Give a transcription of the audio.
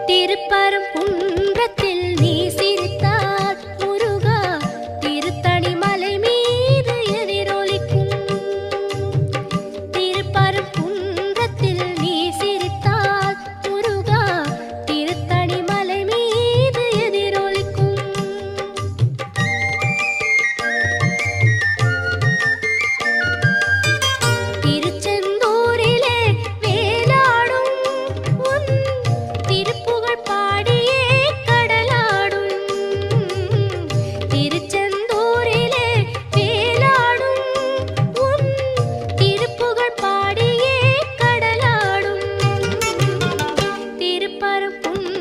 திருப்பரங்குன்றத்தில் நீ சிரித்தால் முருகா திருத்தணி மலை மீது எதிரொலிக்கும். திருப்பரங்குன்றத்தில் நீ சிரித்தால் முருகா திருத்தணி மலை மீது எதிரொலிக்கும். திருச்செந்தூரிலே வேலாடும் உன் திருப்புகழ் பாடியே கடலாடும். திருச்செந்தூரிலே வேலாடும் உன் திருப்புகழ் பாடியே கடலாடும். திருப்பரங்குன்றம்